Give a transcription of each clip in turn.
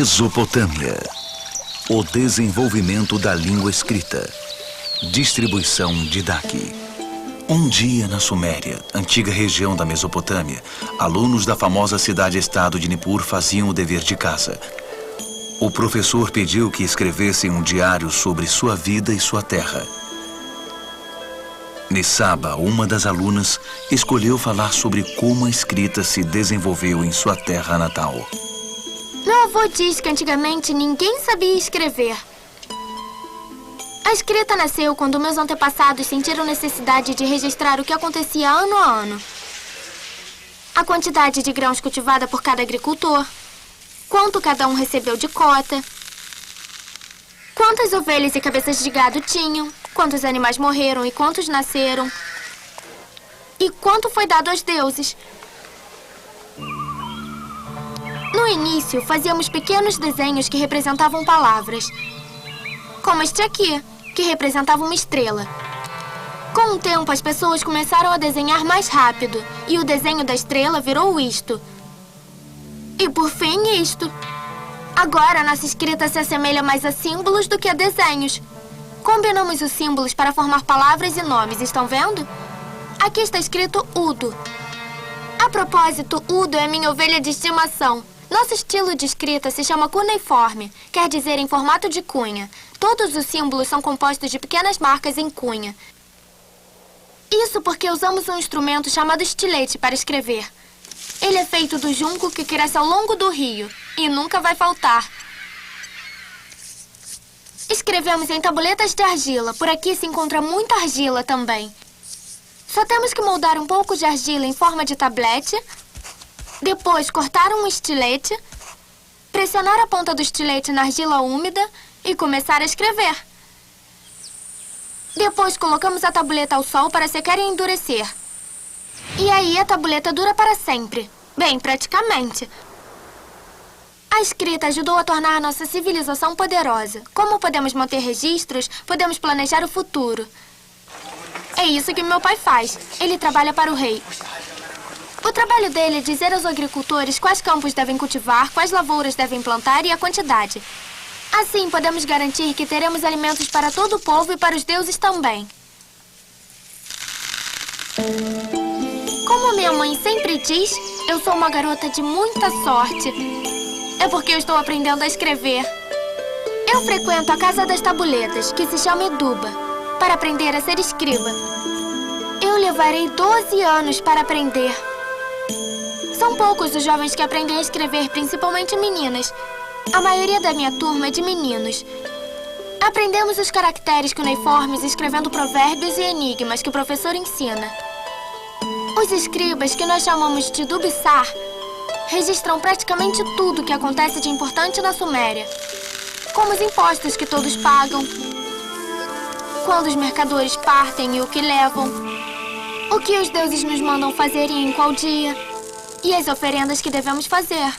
Mesopotâmia. O desenvolvimento da língua escrita. Distribuição de Daqui. Um dia na Suméria, antiga região da Mesopotâmia, alunos da famosa cidade-estado de Nippur faziam o dever de casa. O professor pediu que escrevessem um diário sobre sua vida e sua terra. Nissaba, uma das alunas, escolheu falar sobre como a escrita se desenvolveu em sua terra natal. Meu avô diz que antigamente ninguém sabia escrever. A escrita nasceu quando meus antepassados sentiram necessidade de registrar o que acontecia ano a ano. A quantidade de grãos cultivada por cada agricultor, quanto cada um recebeu de cota, quantas ovelhas e cabeças de gado tinham, quantos animais morreram e quantos nasceram, e quanto foi dado aos deuses. No início, fazíamos pequenos desenhos que representavam palavras, como este aqui, que representava uma estrela. Com o tempo, as pessoas começaram a desenhar mais rápido, e o desenho da estrela virou isto. E por fim, isto. Agora, nossa escrita se assemelha mais a símbolos do que a desenhos. Combinamos os símbolos para formar palavras e nomes, estão vendo? Aqui está escrito Udo. A propósito, Udo é minha ovelha de estimação. Nosso estilo de escrita se chama cuneiforme, quer dizer em formato de cunha. Todos os símbolos são compostos de pequenas marcas em cunha. Isso porque usamos um instrumento chamado estilete para escrever. Ele é feito do junco que cresce ao longo do rio e nunca vai faltar. Escrevemos em tabuletas de argila. Por aqui se encontra muita argila também. Só temos que moldar um pouco de argila em forma de tablete, depois cortar um estilete, pressionar a ponta do estilete na argila úmida e começar a escrever. Depois colocamos a tabuleta ao sol para secar e endurecer. E aí a tabuleta dura para sempre. Bem, praticamente. A escrita ajudou a tornar nossa civilização poderosa. Como podemos manter registros, podemos planejar o futuro. É isso que meu pai faz. Ele trabalha para o rei. O trabalho dele é dizer aos agricultores quais campos devem cultivar, quais lavouras devem plantar e a quantidade. Assim, podemos garantir que teremos alimentos para todo o povo e para os deuses também. Como minha mãe sempre diz, eu sou uma garota de muita sorte. É porque eu estou aprendendo a escrever. Eu frequento a Casa das Tabuletas, que se chama Eduba, para aprender a ser escriba. Eu levarei 12 anos para aprender. São poucos os jovens que aprendem a escrever, principalmente meninas. A maioria da minha turma é de meninos. Aprendemos os caracteres cuneiformes escrevendo provérbios e enigmas que o professor ensina. Os escribas, que nós chamamos de Dubissar, registram praticamente tudo o que acontece de importante na Suméria. Como os impostos que todos pagam, quando os mercadores partem e o que levam, o que os deuses nos mandam fazer e em qual dia, e as oferendas que devemos fazer.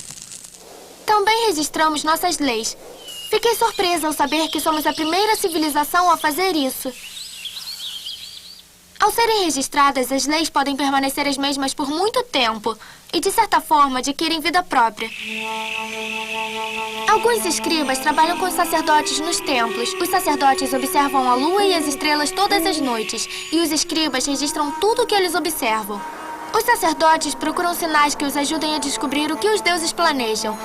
Também registramos nossas leis. Fiquei surpresa ao saber que somos a primeira civilização a fazer isso. Ao serem registradas, as leis podem permanecer as mesmas por muito tempo e, de certa forma, adquirem vida própria. Alguns escribas trabalham com os sacerdotes nos templos. Os sacerdotes observam a lua e as estrelas todas as noites, e os escribas registram tudo o que eles observam. Os sacerdotes procuram sinais que os ajudem a descobrir o que os deuses planejam.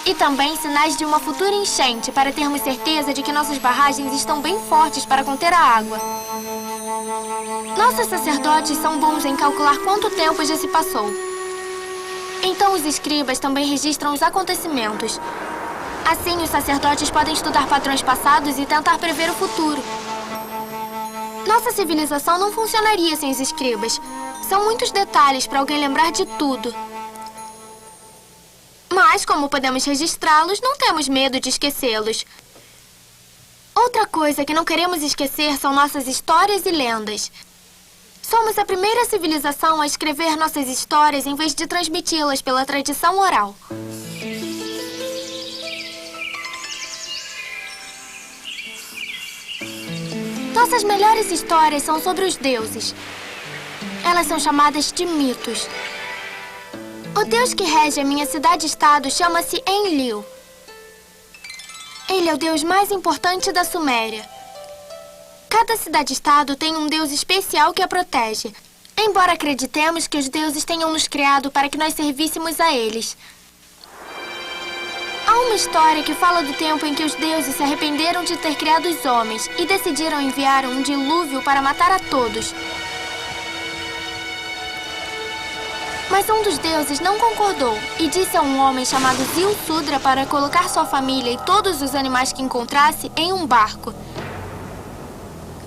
E também sinais de uma futura enchente, para termos certeza de que nossas barragens estão bem fortes para conter a água. Nossos sacerdotes são bons em calcular quanto tempo já se passou. Então os escribas também registram os acontecimentos. Assim, os sacerdotes podem estudar padrões passados e tentar prever o futuro. Nossa civilização não funcionaria sem os escribas. São muitos detalhes para alguém lembrar de tudo. Mas, como podemos registrá-los, não temos medo de esquecê-los. Outra coisa que não queremos esquecer são nossas histórias e lendas. Somos a primeira civilização a escrever nossas histórias em vez de transmiti-las pela tradição oral. Nossas melhores histórias são sobre os deuses. Elas são chamadas de mitos. O deus que rege a minha cidade-estado chama-se Enlil. Ele é o deus mais importante da Suméria. Cada cidade-estado tem um deus especial que a protege, embora acreditemos que os deuses tenham nos criado para que nós servíssemos a eles. Há uma história que fala do tempo em que os deuses se arrependeram de ter criado os homens e decidiram enviar um dilúvio para matar a todos. Mas um dos deuses não concordou e disse a um homem chamado Zilsudra para colocar sua família e todos os animais que encontrasse em um barco.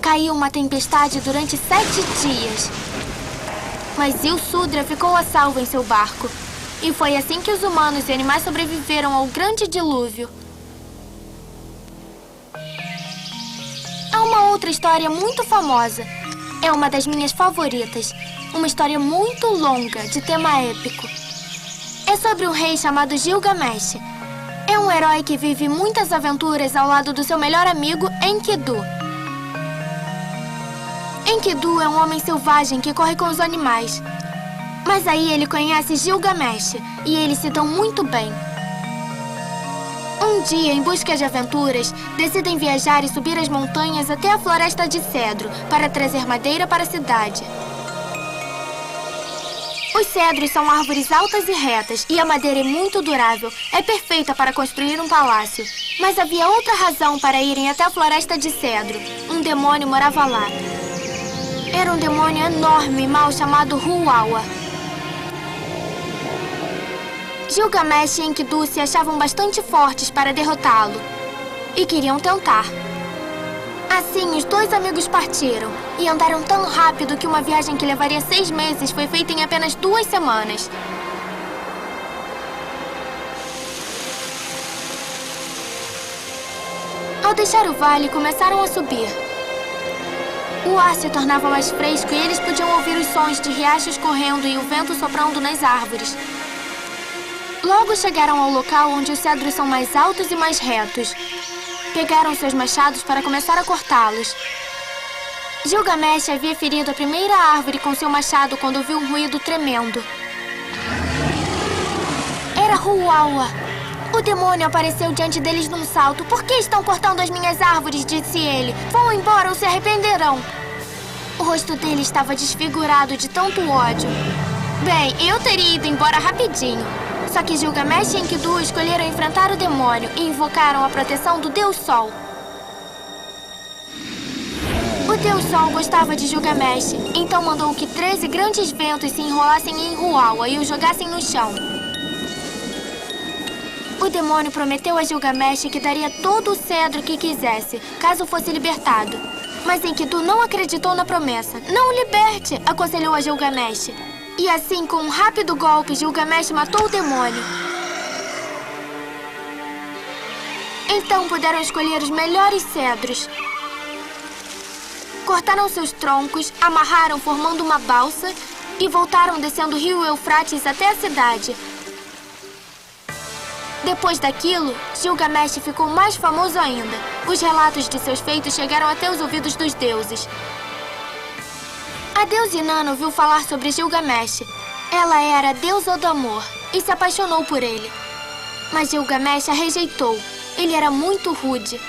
Caiu uma tempestade durante 7 dias. Mas Zilsudra ficou a salvo em seu barco. E foi assim que os humanos e animais sobreviveram ao grande dilúvio. Há uma outra história muito famosa. É uma das minhas favoritas. Uma história muito longa, de tema épico. É sobre um rei chamado Gilgamesh. É um herói que vive muitas aventuras ao lado do seu melhor amigo, Enkidu. Enkidu é um homem selvagem que corre com os animais. Mas aí ele conhece Gilgamesh e eles se dão muito bem. Um dia, em busca de aventuras, decidem viajar e subir as montanhas até a floresta de cedro para trazer madeira para a cidade. Os cedros são árvores altas e retas e a madeira é muito durável. É perfeita para construir um palácio. Mas havia outra razão para irem até a floresta de cedro. Um demônio morava lá. Era um demônio enorme e mau chamado Huawa. Gilgamesh e Enkidu se achavam bastante fortes para derrotá-lo e queriam tentar. Assim, os dois amigos partiram e andaram tão rápido que uma viagem que levaria 6 meses foi feita em apenas 2 semanas. Ao deixar o vale, começaram a subir. O ar se tornava mais fresco e eles podiam ouvir os sons de riachos correndo e o vento soprando nas árvores. Logo chegaram ao local onde os cedros são mais altos e mais retos. Pegaram seus machados para começar a cortá-los. Gilgamesh havia ferido a primeira árvore com seu machado quando ouviu um ruído tremendo. Era Huawa. O demônio apareceu diante deles num salto. "Por que estão cortando as minhas árvores?" disse ele. "Vão embora ou se arrependerão." O rosto dele estava desfigurado de tanto ódio. Bem, eu teria ido embora rapidinho. Só que Gilgamesh e Enkidu escolheram enfrentar o demônio e invocaram a proteção do Deus Sol. O Deus Sol gostava de Gilgamesh, então mandou que 13 grandes ventos se enrolassem em Huawa e o jogassem no chão. O demônio prometeu a Gilgamesh que daria todo o cedro que quisesse, caso fosse libertado. Mas Enkidu não acreditou na promessa. "Não o liberte", aconselhou a Gilgamesh. E assim, com um rápido golpe, Gilgamesh matou o demônio. Então puderam escolher os melhores cedros. Cortaram seus troncos, amarraram formando uma balsa e voltaram descendo o rio Eufrates até a cidade. Depois daquilo, Gilgamesh ficou mais famoso ainda. Os relatos de seus feitos chegaram até os ouvidos dos deuses. A deusa Inanna ouviu falar sobre Gilgamesh. Ela era a deusa do amor e se apaixonou por ele. Mas Gilgamesh a rejeitou. Ele era muito rude.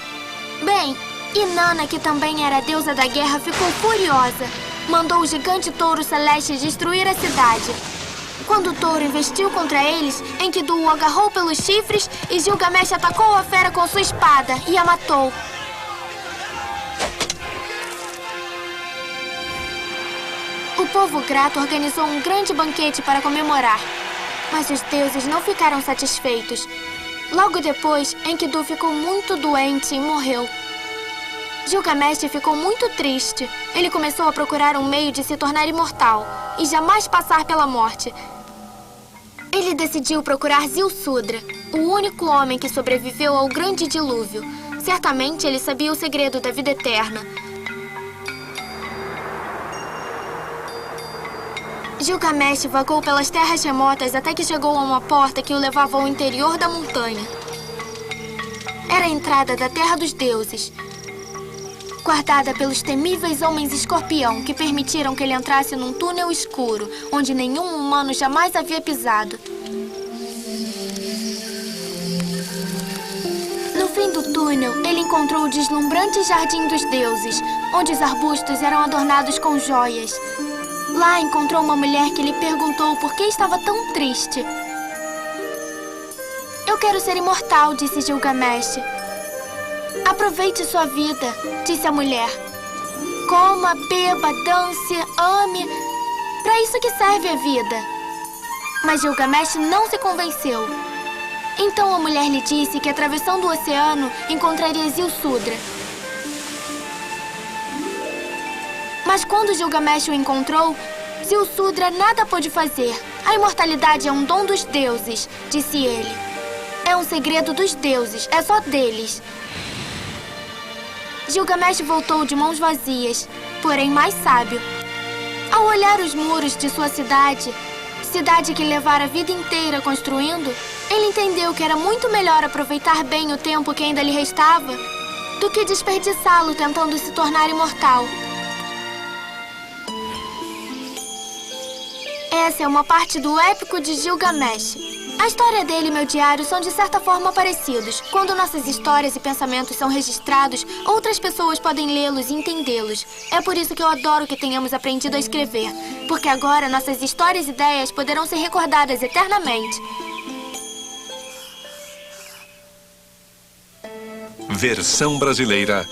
Bem, Inanna, que também era a deusa da guerra, ficou furiosa. Mandou o gigante touro celeste destruir a cidade. Quando o touro investiu contra eles, Enkidu o agarrou pelos chifres e Gilgamesh atacou a fera com sua espada e a matou. O povo grato organizou um grande banquete para comemorar. Mas os deuses não ficaram satisfeitos. Logo depois, Enkidu ficou muito doente e morreu. Gilgamesh ficou muito triste. Ele começou a procurar um meio de se tornar imortal e jamais passar pela morte. Ele decidiu procurar Zilsudra, o único homem que sobreviveu ao grande dilúvio. Certamente ele sabia o segredo da vida eterna. Gilgamesh vagou pelas terras remotas até que chegou a uma porta que o levava ao interior da montanha. Era a entrada da Terra dos Deuses, guardada pelos temíveis homens escorpião que permitiram que ele entrasse num túnel escuro, onde nenhum humano jamais havia pisado. túnel, ele encontrou o deslumbrante Jardim dos Deuses, onde os arbustos eram adornados com joias. Lá encontrou uma mulher que lhe perguntou por que estava tão triste. Eu quero ser imortal, disse Gilgamesh. Aproveite sua vida, disse a mulher. Coma, beba, dance, ame. Para isso que serve a vida. Mas Gilgamesh não se convenceu. Então a mulher lhe disse que atravessando o oceano encontraria Ziusudra. Mas quando Gilgamesh o encontrou, Ziusudra nada pôde fazer. A imortalidade é um dom dos deuses, disse ele. É um segredo dos deuses, é só deles. Gilgamesh voltou de mãos vazias, porém mais sábio. Ao olhar os muros de sua cidade que levara a vida inteira construindo, ele entendeu que era muito melhor aproveitar bem o tempo que ainda lhe restava do que desperdiçá-lo tentando se tornar imortal. Essa é uma parte do épico de Gilgamesh. A história dele e meu diário são de certa forma parecidos. Quando nossas histórias e pensamentos são registrados, outras pessoas podem lê-los e entendê-los. É por isso que eu adoro que tenhamos aprendido a escrever, porque agora nossas histórias e ideias poderão ser recordadas eternamente. Versão brasileira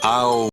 ao